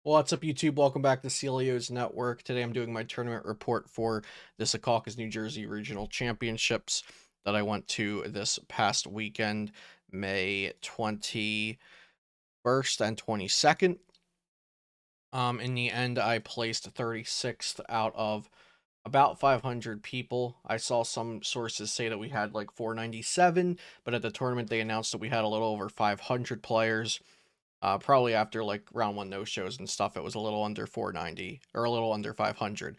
What's up, YouTube? Welcome back to Celio's Network. Today I'm doing my tournament report for the Secaucus, New Jersey Regional Championships that I went to this past weekend, May 21st and 22nd. In the end, I placed 36th out of about 500 people. I saw some sources say that we had like 497, but at the tournament they announced that we had a little over 500 players. Probably after like round one no shows and stuff, it was a little under 490 or a little under 500.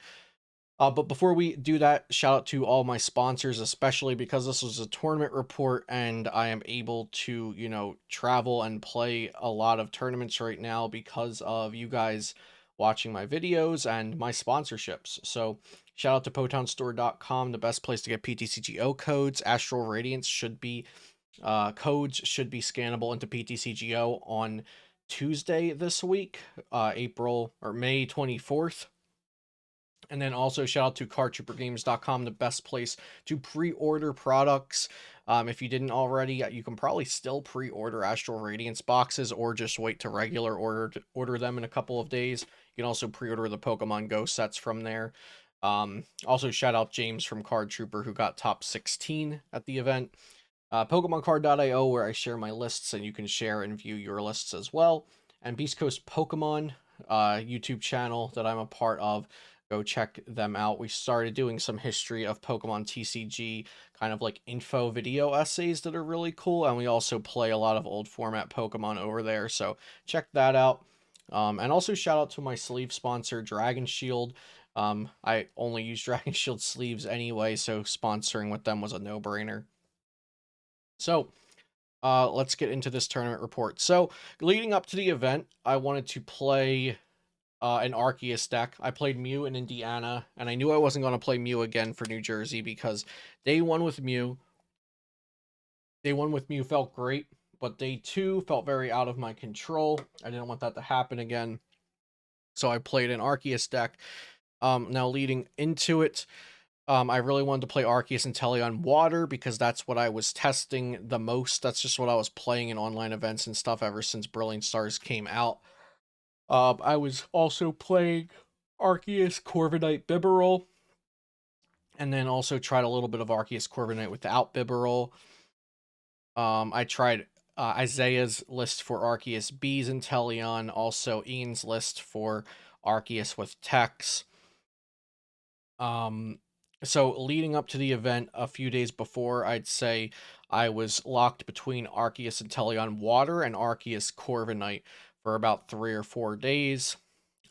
But before we do that, shout out to all my sponsors, especially because this was a tournament report and I am able to, travel and play a lot of tournaments right now because of you guys watching my videos and my sponsorships. So shout out to PotownStore.com, the best place to get PTCGO codes. Astral Radiance should be codes should be scannable into PTCGO on Tuesday this week, April or May 24th. And then also shout out to cardtroopergames.com, the best place to pre-order products. If you didn't already, you can probably still pre-order Astral Radiance boxes or just wait to regular order them in a couple of days. You can also pre-order the Pokemon Go sets from there. Also shout out James from Card Trooper who got top 16 at the event. PokemonCard.io, where I share my lists and you can share and view your lists as well. And Beast Coast Pokemon, YouTube channel that I'm a part of. Go check them out. We started doing some history of Pokemon TCG, kind of like info video essays that are really cool. And we also play a lot of old format Pokemon over there. So check that out. And also shout out to my sleeve sponsor, Dragon Shield. I only use Dragon Shield sleeves anyway, so sponsoring with them was a no-brainer. So, let's get into this tournament report. So, leading up to the event, I wanted to play an Arceus deck. I played Mew in Indiana, and I knew I wasn't going to play Mew again for New Jersey because day one with Mew felt great, but day two felt very out of my control. I didn't want that to happen again, so I played an Arceus deck. Now leading into it, I really wanted to play Arceus and Teleon Water because that's what I was testing the most. That's just what I was playing in online events and stuff ever since Brilliant Stars came out. I was also playing Arceus Corviknight Bibarel, and then also tried a little bit of Arceus Corviknight without Bibarel. I tried Isaiah's list for Arceus Bees and Teleon, also Ian's list for Arceus with Tex. So leading up to the event a few days before, I'd say I was locked between Arceus and Teleon Water and Arceus Corviknight for about 3 or 4 days.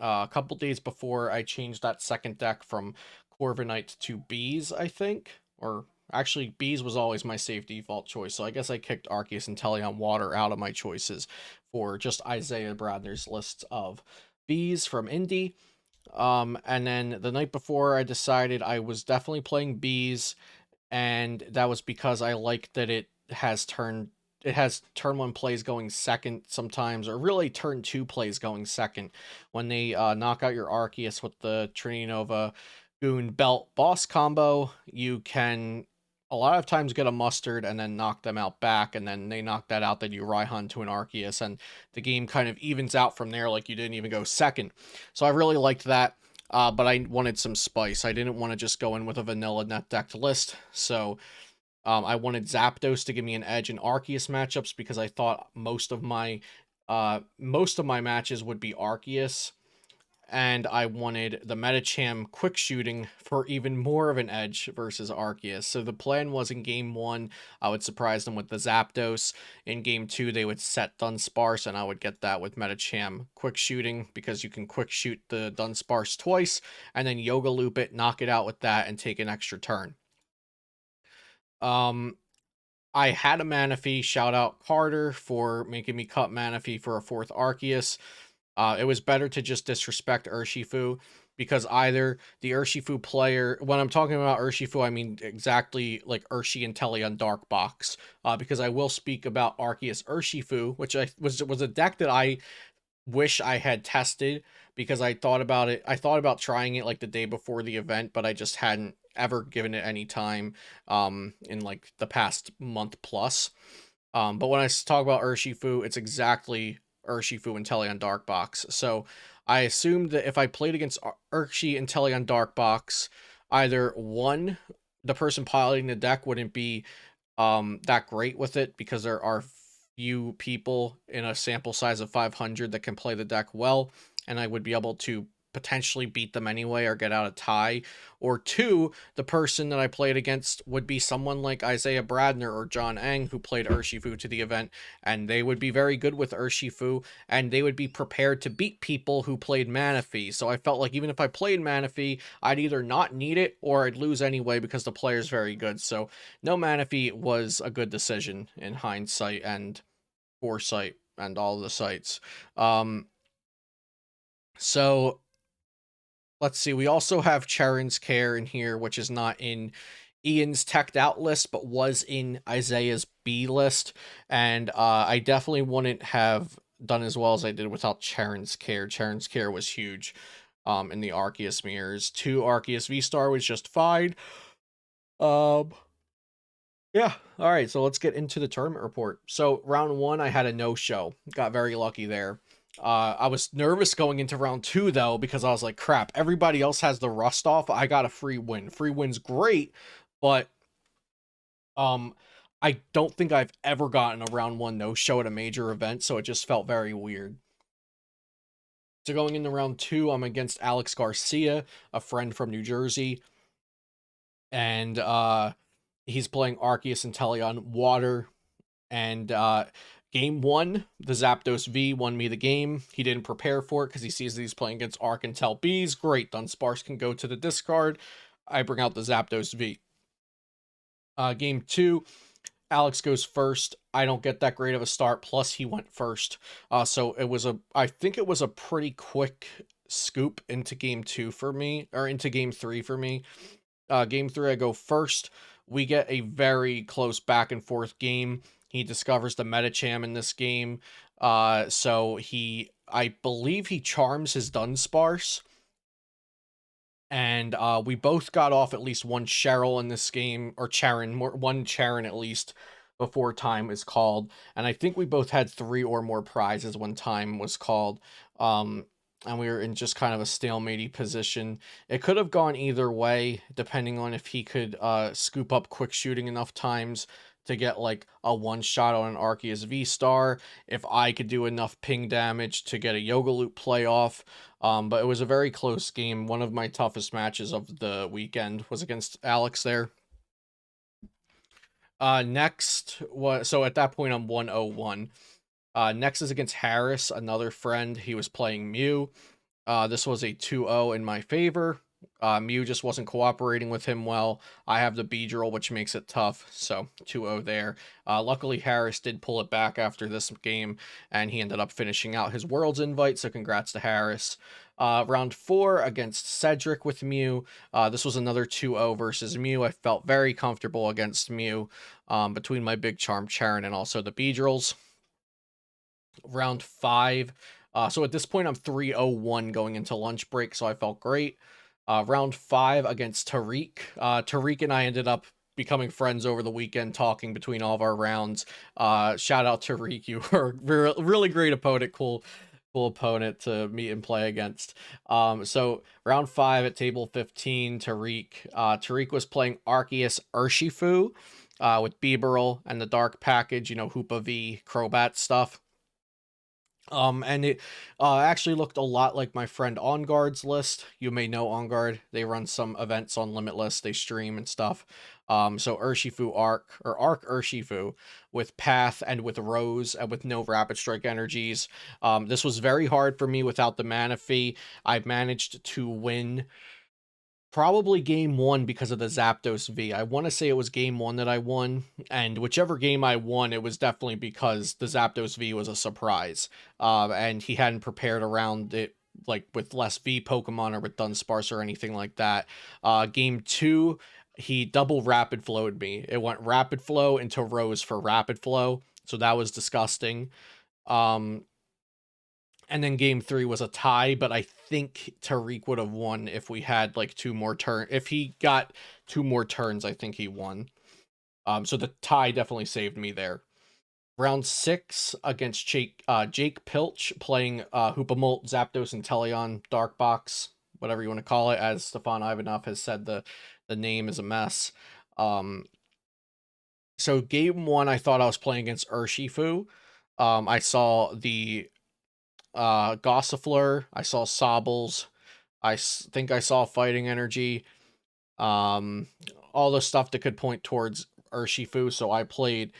A couple days before, I changed that second deck from Corviknight to Bees, I think. Or actually, Bees was always my safe default choice, so I guess I kicked Arceus and Teleon Water out of my choices for just Isaiah Bradner's list of Bees from Indy. And then the night before, I decided I was definitely playing Bees, and that was because I like that it has turn one plays going second sometimes, or really turn two plays going second when they knock out your Arceus with the Trinity Nova Goon Belt boss combo. You can a lot of times get a mustard and then knock them out back, and then they knock that out, then you Raihan to an Arceus, and the game kind of evens out from there, like you didn't even go second. So I really liked that. But I wanted some spice. I didn't want to just go in with a vanilla net decked list. So I wanted Zapdos to give me an edge in Arceus matchups because I thought most of my matches would be Arceus, and I wanted the Medicham quick shooting for even more of an edge versus Arceus. So the plan was in game one, I would surprise them with the Zapdos. In game two, they would set Dunsparce, and I would get that with Medicham quick shooting because you can quick shoot the Dunsparce twice, and then Yoga Loop it, knock it out with that, and take an extra turn. Um, I had a Manaphy. Shout out Carter for making me cut Manaphy for a fourth Arceus. It was better to just disrespect Urshifu because either the Urshifu player, when I'm talking about Urshifu, I mean exactly like Urshi and Teleon Dark Box. Because I will speak about Arceus Urshifu, which was a deck that I wish I had tested because I thought about it. I thought about trying it like the day before the event, but I just hadn't ever given it any time in like the past month plus. But when I talk about Urshifu, it's exactly Urshifu and Telly on Dark Box. So I assumed that if I played against Urshi and Telly on Dark Box, either one, the person piloting the deck wouldn't be that great with it because there are few people in a sample size of 500 that can play the deck well, and I would be able to potentially beat them anyway or get out a tie. Or two, the person that I played against would be someone like Isaiah Bradner or John Eng, who played Urshifu to the event, and they would be very good with Urshifu, and they would be prepared to beat people who played Manaphy. So I felt like even if I played Manaphy, I'd either not need it or I'd lose anyway because the player's very good. So no, Manaphy was a good decision in hindsight and foresight and all the sites. So let's see. We also have Charon's Care in here, which is not in Ian's teched out list, but was in Isaiah's B list. And I definitely wouldn't have done as well as I did without Charon's Care. Charon's Care was huge in the Arceus mirrors. 2 Arceus V-Star was just fine. Um, Yeah. All right. So let's get into the tournament report. So round one, I had a no-show. Got very lucky there. I was nervous going into round two though because I was like, crap. Everybody else has the rust off. I got a free win. Free win's great, but um, I don't think I've ever gotten a round one no-show at a major event, so it just felt very weird. So going into round two, I'm against Alex Garcia, a friend from New Jersey, and he's playing Arceus and Teleon Water. And game one, the Zapdos V won me the game. He didn't prepare for it because he sees that he's playing against Arc and Tel Bs. Great, Dunsparce can go to the discard. I bring out the Zapdos V. Game two, Alex goes first. I don't get that great of a start. Plus, he went first. So it was I think it was a pretty quick scoop into game two for me, or into game three for me. Game three, I go first. We get a very close back and forth game. He discovers the Medicham in this game. So I believe he charms his Dunsparce. And we both got off at least one Cheryl in this game, or Charon, one Charon at least, before time is called. And I think we both had 3 or more prizes when time was called. And we were in just kind of a stalematy position. It could have gone either way, depending on if he could scoop up quick shooting enough times to get like a one shot on an Arceus V-Star, if I could do enough ping damage to get a Yoga Loop playoff. But it was a very close game. One of my toughest matches of the weekend was against Alex there. Next was, so at that point I'm 101. Next is against Harris, another friend. He was playing Mew. This was a 2-0 in my favor. Mew just wasn't cooperating with him well. I have the Beedrill, which makes it tough, so 2-0 there. Luckily, Harris did pull it back after this game, and he ended up finishing out his Worlds invite, so congrats to Harris. Round 4 against Cedric with Mew. This was another 2-0 versus Mew. I felt very comfortable against Mew between my Big Charm Charon and also the Beedrills. Round 5. So at this point, I'm 3-0-1 going into lunch break, so I felt great. Round 5 against Tariq. Tariq and I ended up becoming friends over the weekend, talking between all of our rounds. Shout out Tariq, you were a really great opponent, cool opponent to meet and play against. So round 5 at table 15, Tariq was playing Arceus Urshifu with Bibarel and the Dark Package, Hoopa V, Crobat stuff. And it actually looked a lot like my friend On Guard's list. You may know On Guard. They run some events on Limitless. They stream and stuff. So Urshifu Arc, or Arc Urshifu, with Path and with Rose and with no Rapid Strike energies. This was very hard for me without the mana fee. I managed to win probably game 1 because of the Zapdos V. I want to say it was game 1 that I won, and whichever game I won, it was definitely because the Zapdos V was a surprise, and he hadn't prepared around it, like with less V Pokemon or with Dunsparce or anything like that. Game 2, he double Rapid Flowed me. It went Rapid Flow into Rose for Rapid Flow, so that was disgusting. And then game 3 was a tie, but I think Tariq would have won if we had like 2 more turns. If he got 2 more turns, I think he won. So the tie definitely saved me there. Round 6 against Jake Pilch playing Hoopamolt, Zapdos, and Teleon Dark Box, whatever you want to call it. As Stefan Ivanov has said, the name is a mess. So game 1, I thought I was playing against Urshifu. I saw the Gossifleur. I saw Sobbles. Think I saw Fighting Energy. Um, all the stuff that could point towards Urshifu. So I played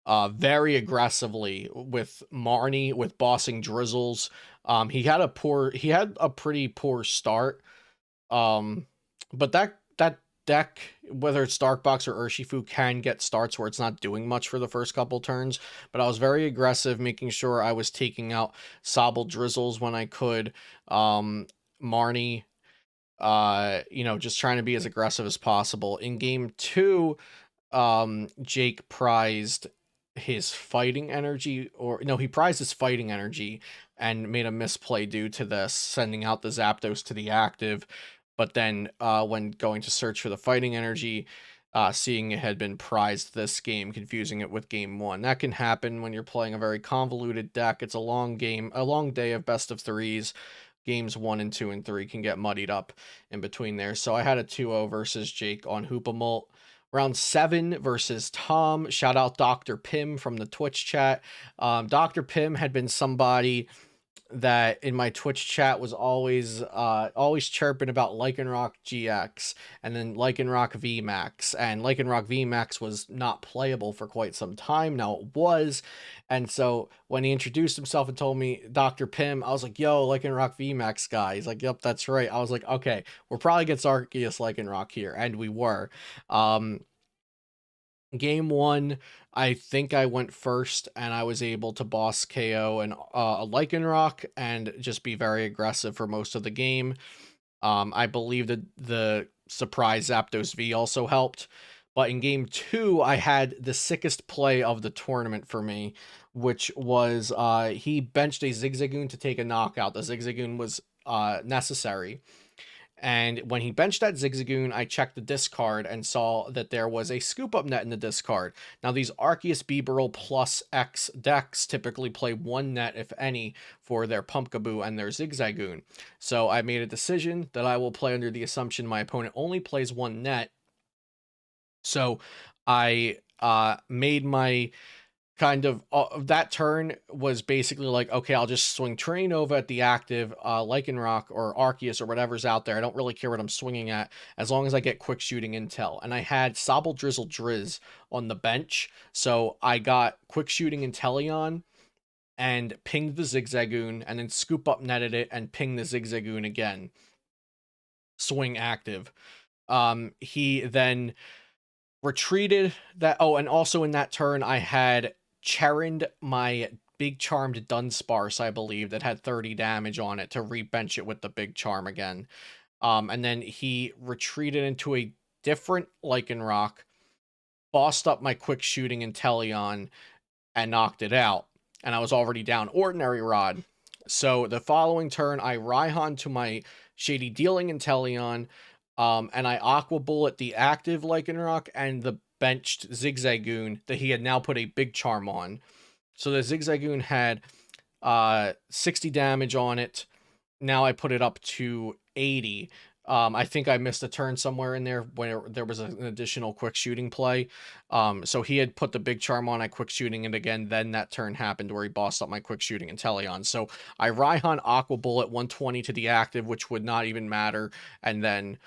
very aggressively with Marnie, with bossing Drizzles. He had a pretty poor start. But that deck, whether it's Dark Box or Urshifu, can get starts where it's not doing much for the first couple turns. But I was very aggressive, making sure I was taking out Sobble Drizzles when I could. Marnie, just trying to be as aggressive as possible. In game 2, Jake prized his fighting energy, or no, he prized his fighting energy and made a misplay due to this, sending out the Zapdos to the active. But then when going to search for the fighting energy, seeing it had been prized this game, confusing it with game 1. That can happen when you're playing a very convoluted deck. It's a long game, a long day of best of threes. Games 1 and 2 and 3 can get muddied up in between there. So I had a 2-0 versus Jake on Hoopamolt. Round 7 versus Tom. Shout out Dr. Pim from the Twitch chat. Dr. Pim had been somebody that in my Twitch chat was always chirping about Lycanroc GX and then Lycanroc VMAX. And Lycanroc VMAX was not playable for quite some time. Now it was. And so when he introduced himself and told me Dr. Pim, I was like, yo, Lycanroc VMAX guy. He's like, yep, that's right. I was like, okay, we're probably against Arceus Lycanroc here. And we were. Game 1, I think I went first and I was able to boss KO and a Lycanroc and just be very aggressive for most of the game. I believe that the surprise Zapdos V also helped. But in game 2, I had the sickest play of the tournament for me, which was he benched a Zigzagoon to take a knockout. The Zigzagoon was necessary. And when he benched that Zigzagoon, I checked the discard and saw that there was a Scoop Up Net in the discard. Now, these Arceus Bibarel plus X decks typically play one net, if any, for their Pumpkaboo and their Zigzagoon. So I made a decision that I will play under the assumption my opponent only plays one net. So I made my that turn was basically like, okay, I'll just swing Terranova at the active Lycanroc or Arceus or whatever's out there. I don't really care what I'm swinging at as long as I get quick shooting intel. And I had Sobble Drizzle Drizz on the bench, so I got quick shooting Inteleon and pinged the Zigzagoon and then scoop up netted it and ping the Zigzagoon again. Swing active. He then retreated that. Oh, and also in that turn, I had Charined my big charmed Dunsparce, I believe, that had 30 damage on it to rebench it with the big charm again. And then he retreated into a different Lycanroc, bossed up my quick shooting Inteleon, and knocked it out. And I was already down Ordinary Rod. So the following turn, I Raihan to my Shady Dealing Inteleon, and I Aqua Bullet the active Lycanroc and the benched Zigzagoon that he had now put a big charm on. So the Zigzagoon had 60 damage on it. Now I put it up to 80. I think I missed a turn somewhere in there when there was an additional quick shooting play. So he had put the big charm on, I quick shooting it again. Then that turn happened where he bossed up my quick shooting Inteleon. So I Raihan Aqua Bullet 120 to the active, which would not even matter. And then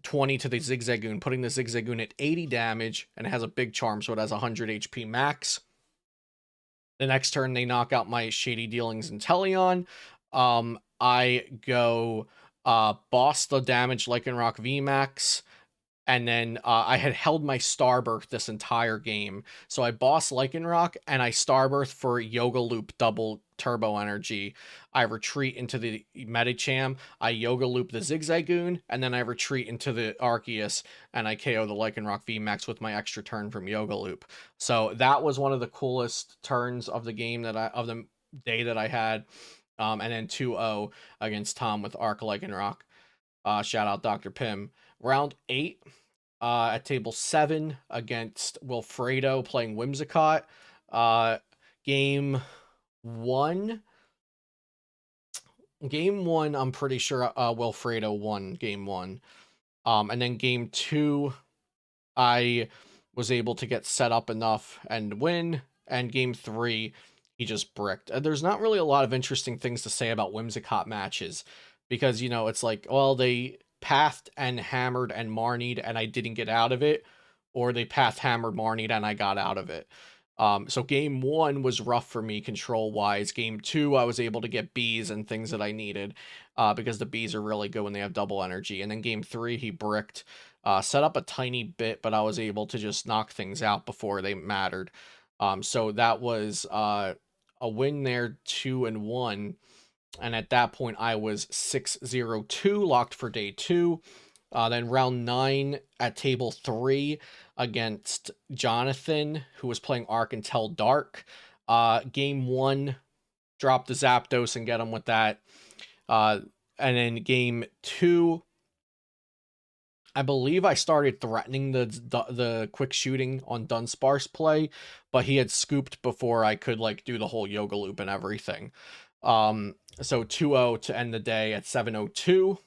20 to the Zigzagoon, putting the Zigzagoon at 80 damage, and it has a big charm, so it has 100 HP max. The next turn, they knock out my Shady Dealings Inteleon. I go boss the damage Lycanroc VMAX, and then I had held my Starbirth this entire game. So I boss Lycanroc, and I Starbirth for Yoga Loop double turbo energy. I retreat into the Medicham, I Yoga Loop the Zigzagoon, and then I retreat into the Arceus, and I KO the Lycanroc VMAX with my extra turn from Yoga Loop. So that was one of the coolest turns of the game of the day that I had. And then 2-0 against Tom with Arc Lycanroc. Shout out Dr. Pim. Round 8, at table 7 against Wilfredo playing Whimsicott. Uh, game one, game one, I'm pretty sure Wilfredo won game one. And then game two, I was able to get set up enough and win. And game three, he just bricked. There's not really a lot of interesting things to say about Whimsicott matches because, it's like, well, they pathed and hammered and marnied and I didn't get out of it, or they pathed, hammered, marnied, and I got out of it. So game one was rough for me control wise. Game two, I was able to get Bs and things that I needed because the Bs are really good when they have double energy. And then game three, he bricked. Set up a tiny bit, but I was able to just knock things out before they mattered. So that was a win there, 2-1. And at that point, I was 6-0-2, locked for day two. Then round 9 at table 3 against Jonathan, who was playing Arc Until Dark. Game 1, drop the Zapdos and get him with that. And then game 2, I believe I started threatening the quick shooting on Dunsparce play, but he had scooped before I could like do the whole yoga loop and everything. So 2-0 to end the day at 7-0-2.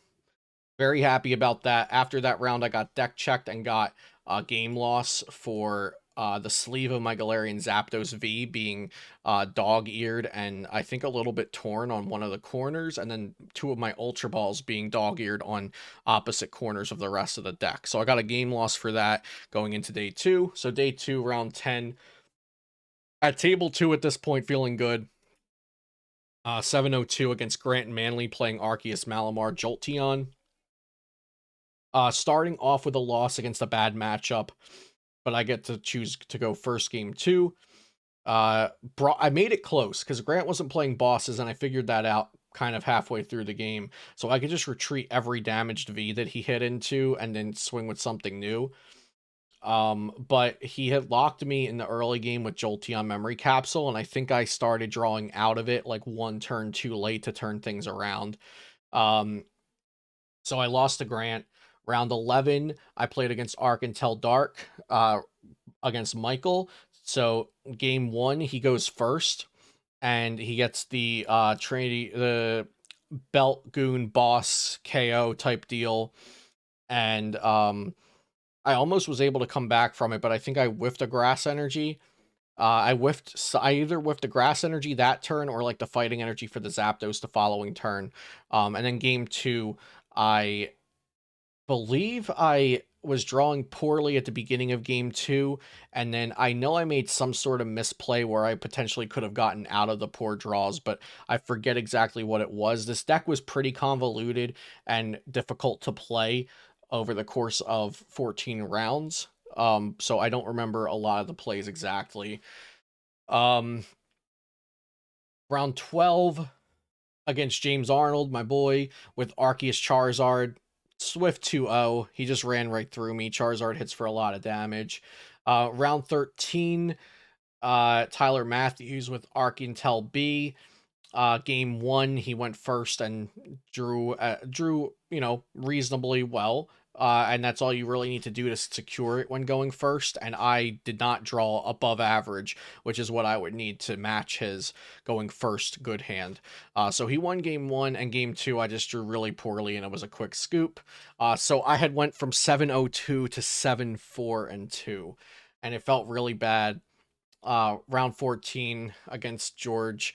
Very happy about that. After that round, I got deck checked and got a game loss for the sleeve of my Galarian Zapdos V being dog-eared and I think a little bit torn on one of the corners, and then two of my Ultra Balls being dog-eared on opposite corners of the rest of the deck. So I got a game loss for that going into day two. So day two, round 10. At table 2 at this point, feeling good. 7-0-2 against Grant and Manley playing Arceus, Malamar, Jolteon. Starting off with a loss against a bad matchup, but I get to choose to go first game 2. I made it close because Grant wasn't playing bosses, and I figured that out kind of halfway through the game. So I could just retreat every damaged V that he hit into and then swing with something new. But he had locked me in the early game with Jolteon Memory Capsule, and I think I started drawing out of it like one turn too late to turn things around. So I lost to Grant. Round 11, I played against Arc Until Dark against Michael. So game 1, he goes first, and he gets the Trinity, the Belt Goon Boss KO type deal. And I almost was able to come back from it, but I think I whiffed a Grass Energy. I either whiffed a Grass Energy that turn or like the Fighting Energy for the Zapdos the following turn. And then game 2, I believe I was drawing poorly at the beginning of game 2, and then I know I made some sort of misplay where I potentially could have gotten out of the poor draws, but I forget exactly what it was. This deck was pretty convoluted and difficult to play over the course of 14 rounds. So I don't remember a lot of the plays exactly. Um, round 12 against James Arnold, my boy, with Arceus Charizard. Swift 2-0. He just ran right through me. Charizard hits for a lot of damage. Round 13, Tyler Matthews with Arc Intel B. Game 1, he went first and drew, reasonably well. And that's all you really need to do to secure it when going first. And I did not draw above average, which is what I would need to match his going first good hand. So he won game 1, and game 2 I just drew really poorly, and it was a quick scoop. So I had went from 7-0-2 to 7-4-2, and it felt really bad. Round 14 against George,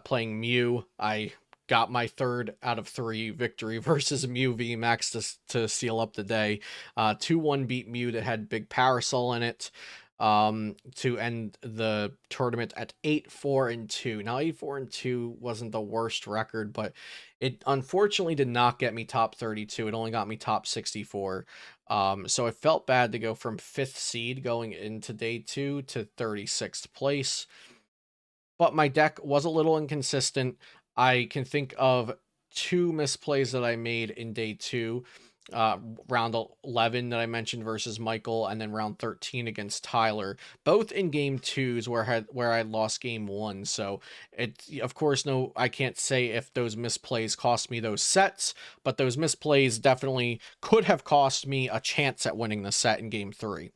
playing Mew. I got my third out of 3 victory versus Mew VMAX to seal up the day. 2-1 beat Mew that had big Parasol in it, to end the tournament at 8-4-2. Now 8-4-2 wasn't the worst record, but it unfortunately did not get me top 32. It only got me top 64. So it felt bad to go from 5th seed going into day 2 to 36th place. But my deck was a little inconsistent. I can think of 2 misplays that I made in day 2. Round 11 that I mentioned versus Michael, and then round 13 against Tyler, both in game 2s where I lost game 1. So it, of course, no, I can't say if those misplays cost me those sets, but those misplays definitely could have cost me a chance at winning the set in game 3.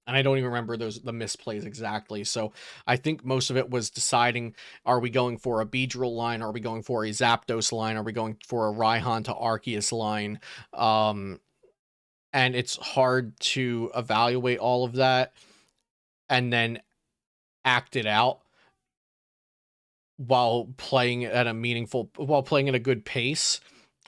And I don't even remember the misplays exactly. So I think most of it was deciding: are we going for a Beedrill line? Are we going for a Zapdos line? Are we going for a Raihan to Arceus line? Um, and it's hard to evaluate all of that and then act it out while playing at a good pace,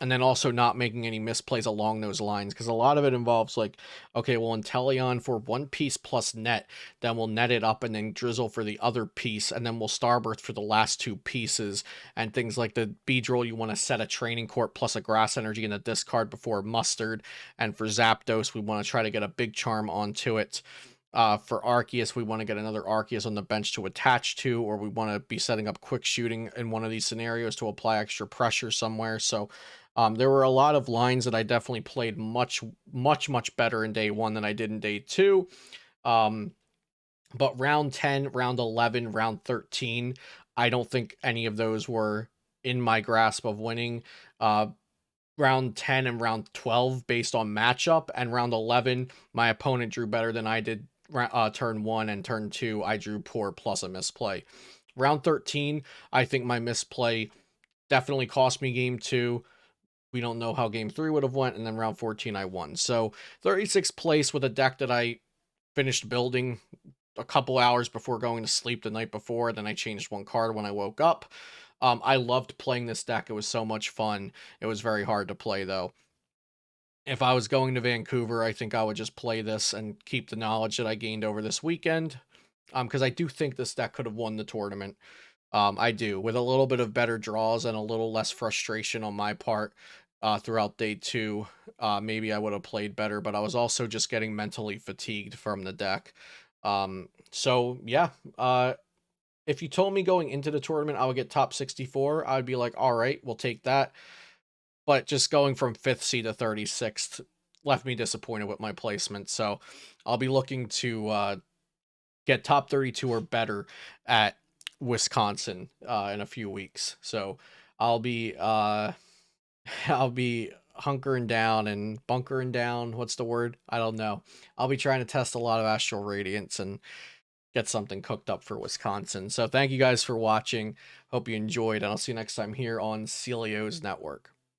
and then also not making any misplays along those lines, because a lot of it involves like, okay, well, Inteleon for one piece plus net, then we'll net it up and then Drizzle for the other piece, and then we'll Starburst for the last two pieces, and things like the Beedrill, you want to set a Training Court plus a Grass Energy in the discard before Mustard, and for Zapdos, we want to try to get a Big Charm onto it. For Arceus, we want to get another Arceus on the bench to attach to, or we want to be setting up quick shooting in one of these scenarios to apply extra pressure somewhere. So there were a lot of lines that I definitely played much, much, much better in day one than I did in day two. Um, but round 10, round 11, round 13, I don't think any of those were in my grasp of winning. Round 10 and round 12 based on matchup, and round 11 my opponent drew better than I did. Turn 1 and turn 2 I drew poor plus a misplay. Round 13, I think my misplay definitely cost me game 2. We don't know how game 3 would have went, and then round 14 I won. So 36th place with a deck that I finished building a couple hours before going to sleep the night before. Then I changed one card when I woke up. I loved playing this deck. It was so much fun. It was very hard to play, though. If I was going to Vancouver, I think I would just play this and keep the knowledge that I gained over this weekend. Because I do think this deck could have won the tournament. I do, with a little bit of better draws and a little less frustration on my part throughout day two. Maybe I would have played better, but I was also just getting mentally fatigued from the deck. So yeah, if you told me going into the tournament I would get top 64, I'd be like, all right, we'll take that. But just going from 5th seed to 36th left me disappointed with my placement. So I'll be looking to get top 32 or better at Wisconsin in a few weeks. So I'll be I'll be hunkering down and bunkering down. What's the word? I don't know. I'll be trying to test a lot of Astral Radiance and get something cooked up for Wisconsin. So thank you guys for watching. Hope you enjoyed, and I'll see you next time here on Celio's Network.